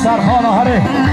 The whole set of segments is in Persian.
سرخانه هره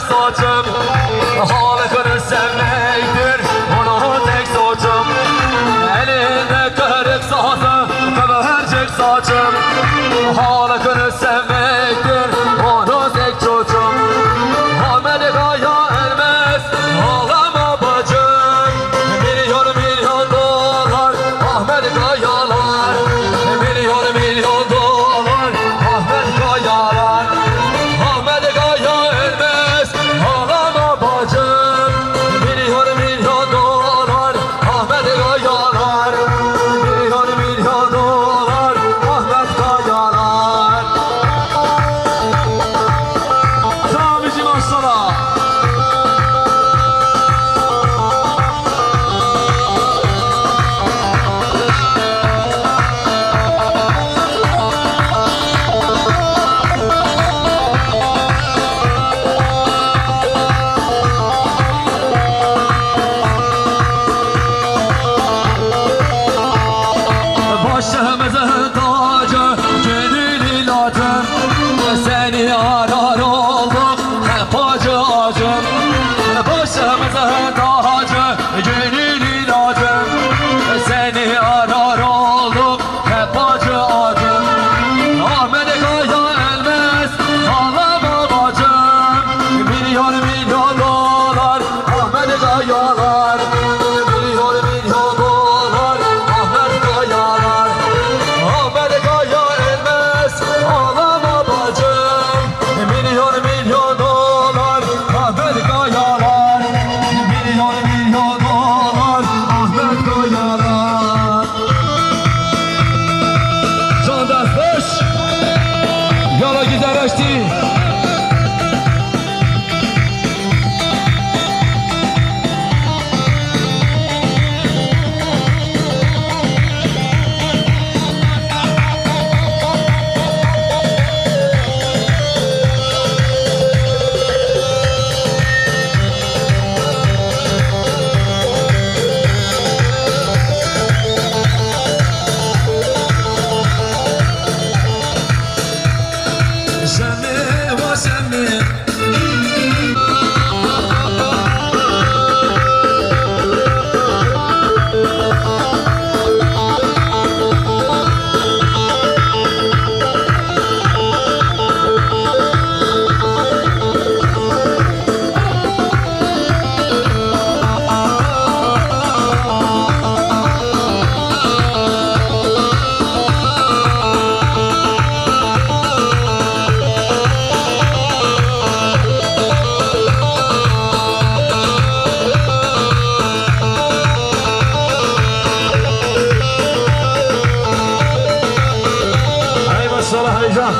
saçım Halıkını sevmektir onu tek suçum Elinde kırık sazı kıvırcık saçım Halıkını sevmektir onu tek suçum Ahmet'e kaya elmez ağlama bacım Milyon dolar Ahmet kayalar Milyon dolar Ahmet kayalar Ahmet kaya elmez ağlama bacım Milyon dolar Ahmet kayalar Milyon dolar Ahmet kayalar Samici maşallah Başımızın tacı, gönül ilacım Seni arar olduk, hep acı acım Başımızın tacı, gönül ilacım Seni arar olduk, hep acı acım Ahmet'e kaya elmez, ağlama bacım Milyon dolar, Ahmet'e kayalar Milyon dolar, Ahmet kayalar Ahmet kaya elmez ağlama bacım Milyon dolar Ahmet kayalar Milyon dolar Ahmet kayalar Candaş boş yola güzelleşti Maşallah heyecan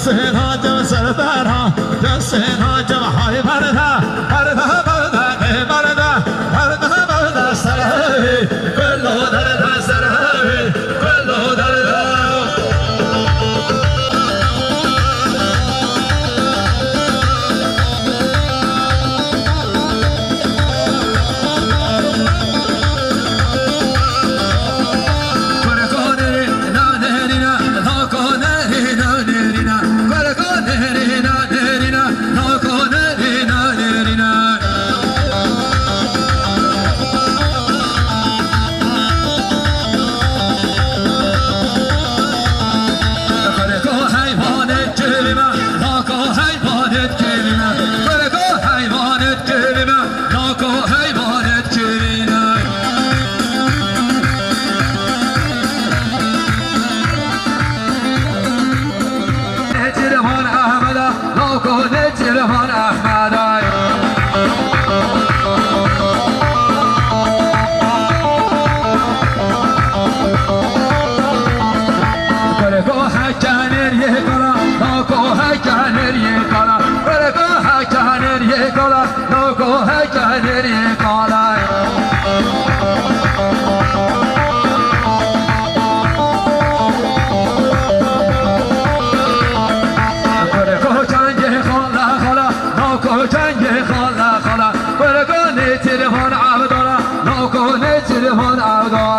Sen hacım serdara, sen hacım haybarda, barda barda, barda barda sarı, kullu darda sarı, kullu darda. تلفون أحمد جنگ خاله خاله برگانی تلفن عبدالله نکنی تلفن عبدالله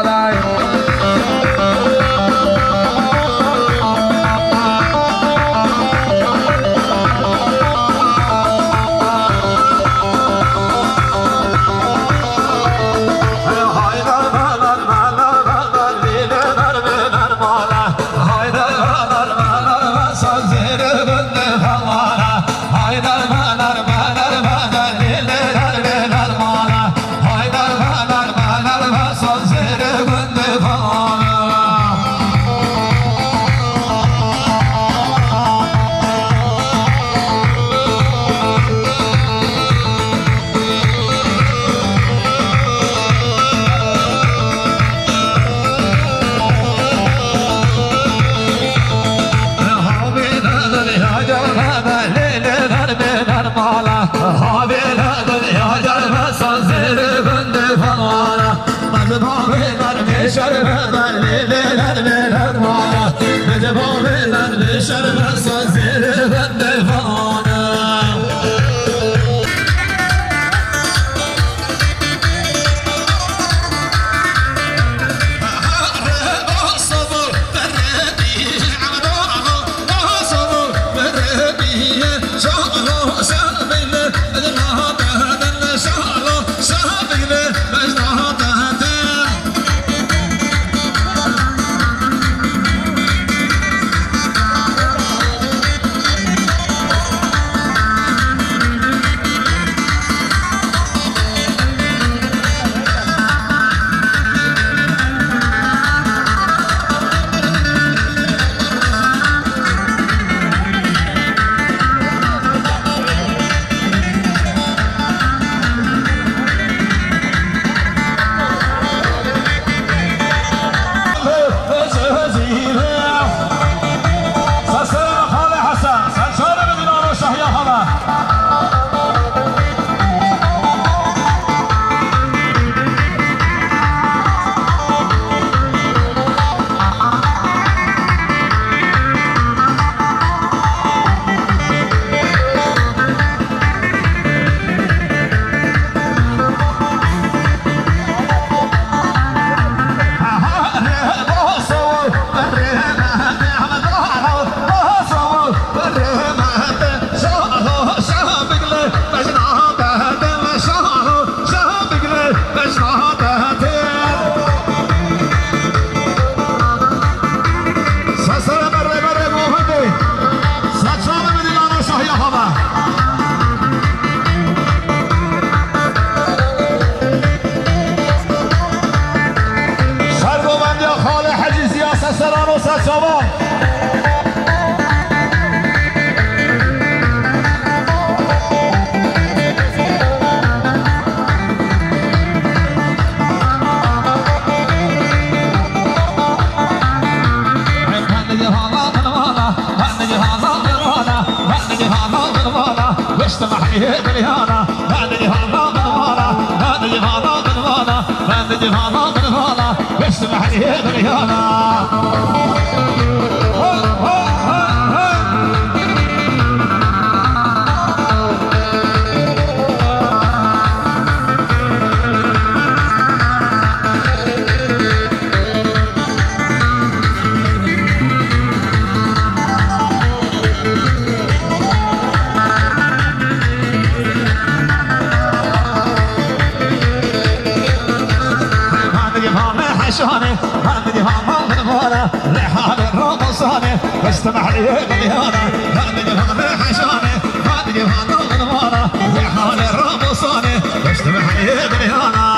استمع لي مليانة هذه جهان حشانة هذه جهان ضمانة جهان الرمصانة استمع لي مليانة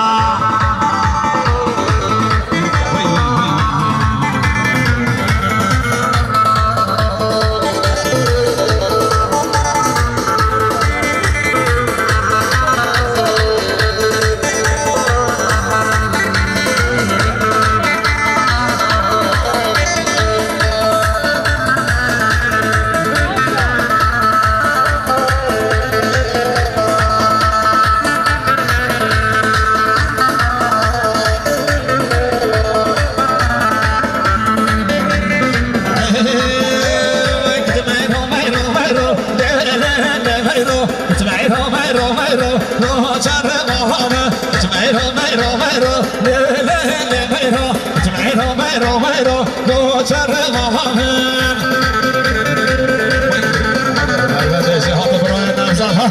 تسمعيهم ميرو لو جر مهانه ميرو ميرو ميرو ليلي ميرو ميرو ميرو ميرو لو جر مهانه ايوه زي هذا براين نزلها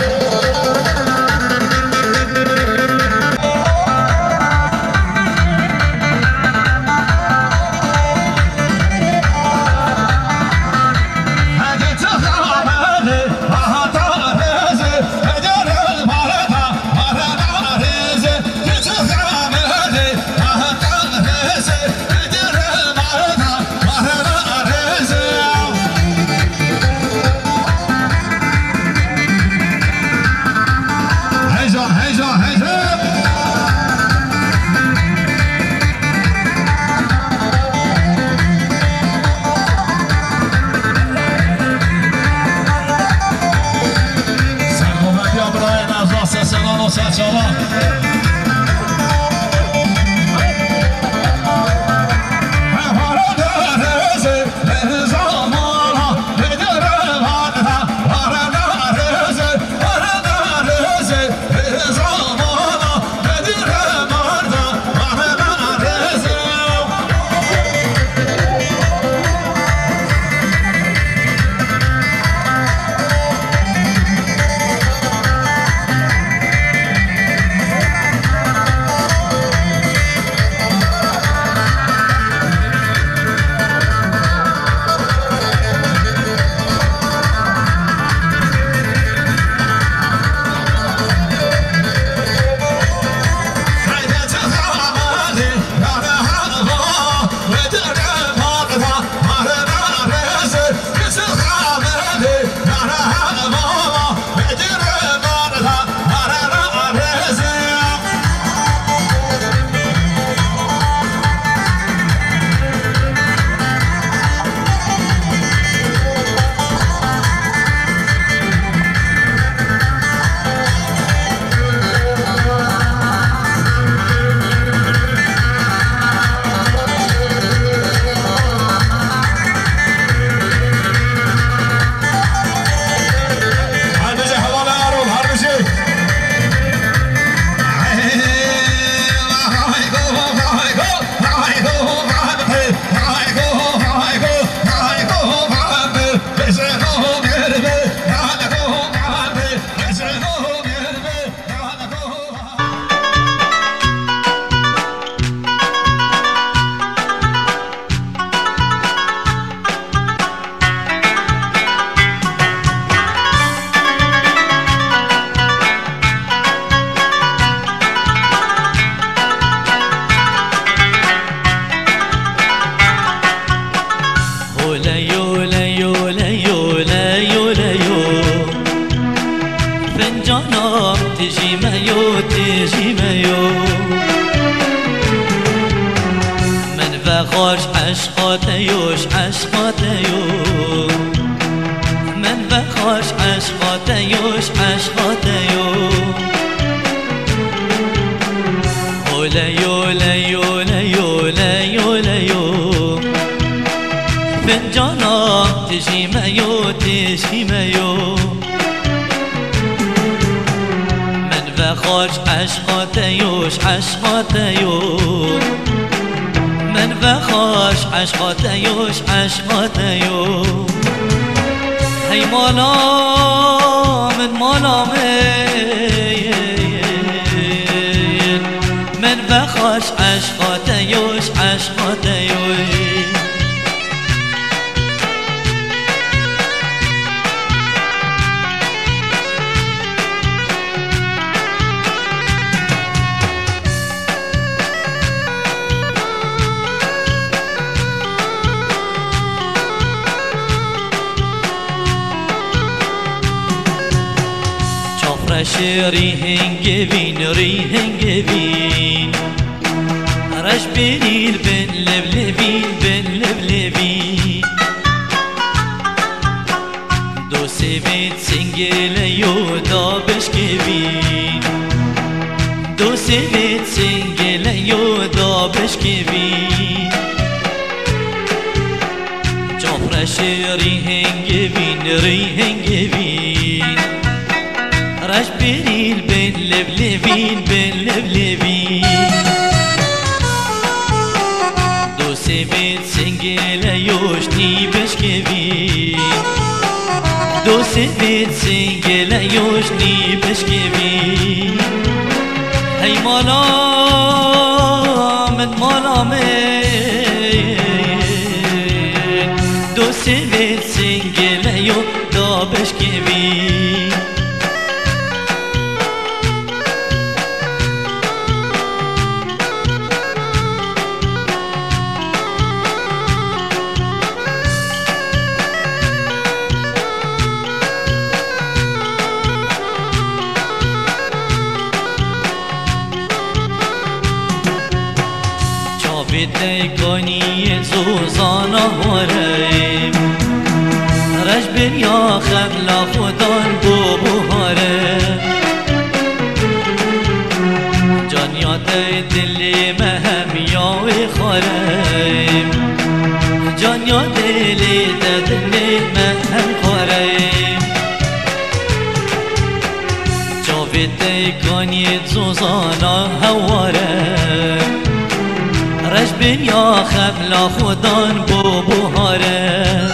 خوش عشقات یوش عشقات یو من بخوش عشقات یوش عشقات یو اولا یولا یولا یولا یولا یو فنجانا تجیم یو تجیم یو من بخوش عشقات یوش عشقات یو من بخوش عشقات یوش عشقات یو هی مالا من مالا من بخوش عشقات یوش عشقات یو ريهنجبين رش بنيل بن لبلبين بن لبلبين دو سبت سنجل يودا بشكبين دو سبت سنجل يودا بشكبين جفرش ريهنجبين رش بريل بين لبلبين بين لبلبين دو سبت سنجل يوشني بشكبين دو سبت سنجل يوشني بشكبين هي مالا من مالا من دو سبت سنجل يو دا بشكبين ديكوني زوزانا هوريم رجبر يا خبلا خدان بوبو هوريم جانيا دلي مهم ياوي خوريم جانيا دلي مهم خوريم جاوي ديكوني زوزانا هوريم رجبن يا خبلا خدان بوبو هاره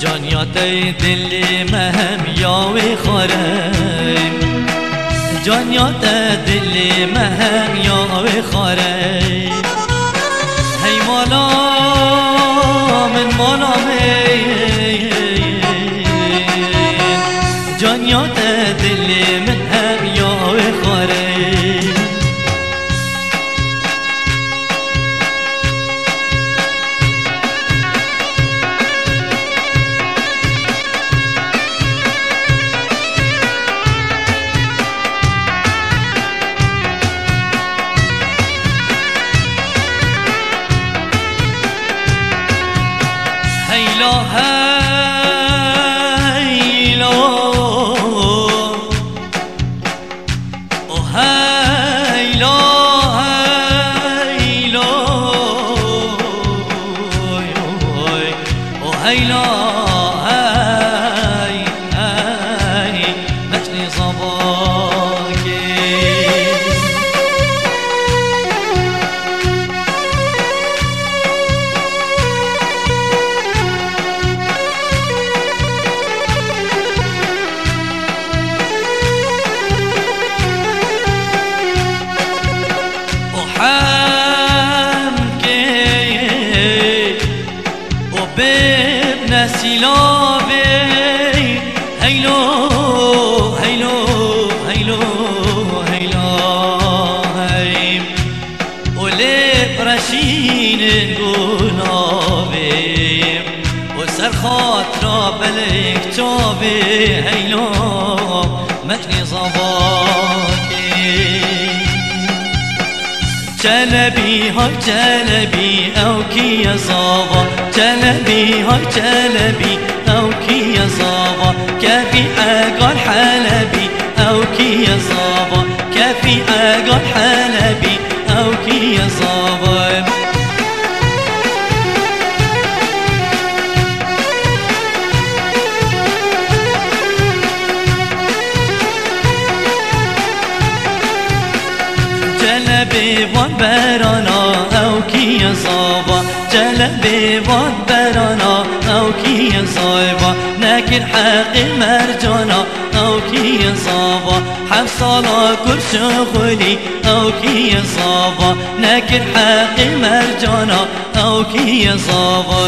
جانياتي دلي مهم ياوي خارم جانياتي دلي مهم ياوي خارم هي مالا من مالا من جانياتي دلي مهم ياوي خارم هيلا هيلا هيلا هيلا هيلا هي مجني صباكي وبابن سلابي هيلو هيلو هيلو هيلا هيم ولب رشين نقولابي وسر خاطرة بلك جابي هيلو مجني صباكي جلبي هاي جلبي او كي يا صابا جلبي هاي جلبي او كي يا صابا كافي اقل حلبي او كي يا صابا كافي اقل حلبي او كي يا صابا جلبي وان برانا او كي يا صابا جلبي وان برانا او كي يا صابا ناكر حقي مرجانا او كي يا صابا حفصالا كل شغلي او كي يا صابا ناكر حقي مرجانا او كي يا صابا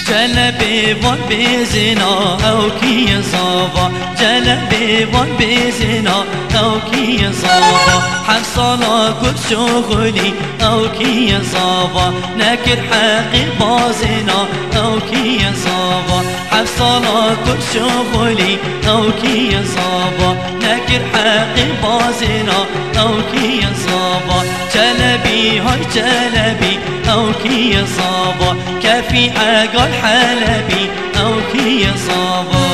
جلبي وان بزنا او كي يا صابا جلبي وان بزنا او كي يا صابا حصلا كل شغلي او كي يا صابا ناكر حقي بازنا او كي يا صابا حصلا كل شغلي او كي يا صابا ناكر حقي بازنا او كي يا صابا جلبي هاي جلبي او كي يا صابا كافي اقل حلبي او كي يا صابا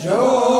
شو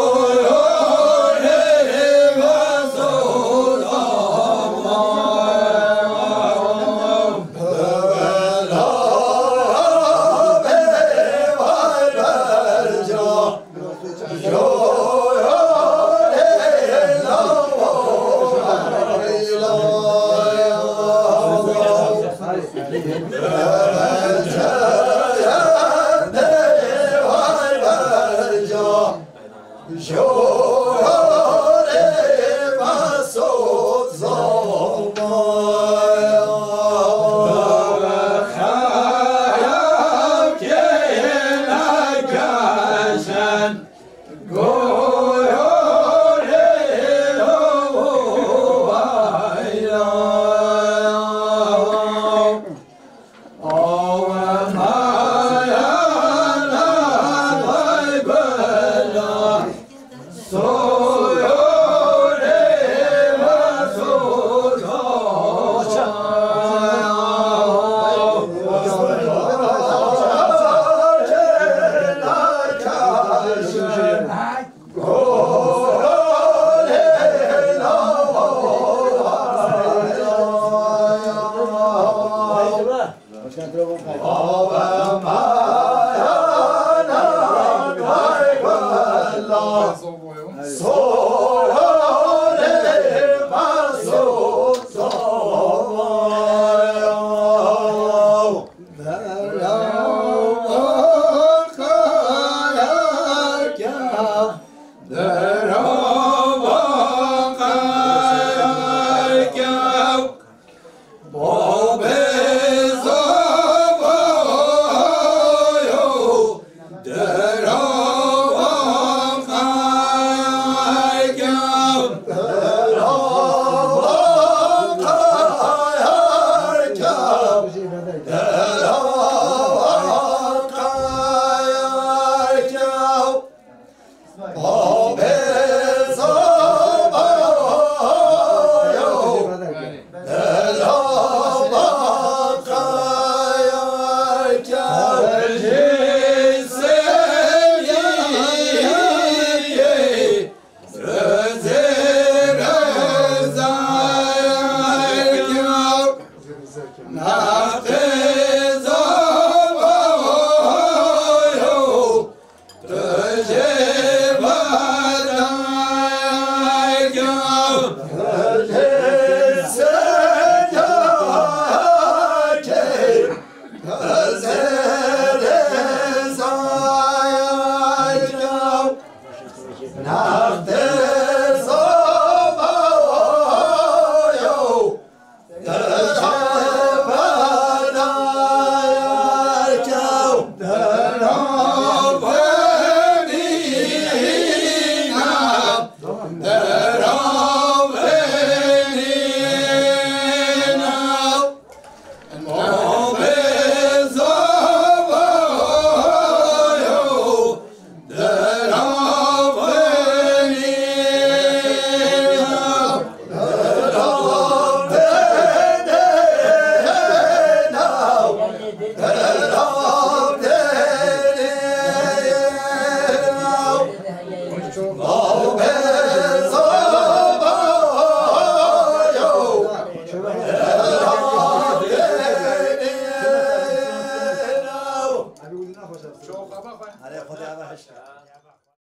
خبر؟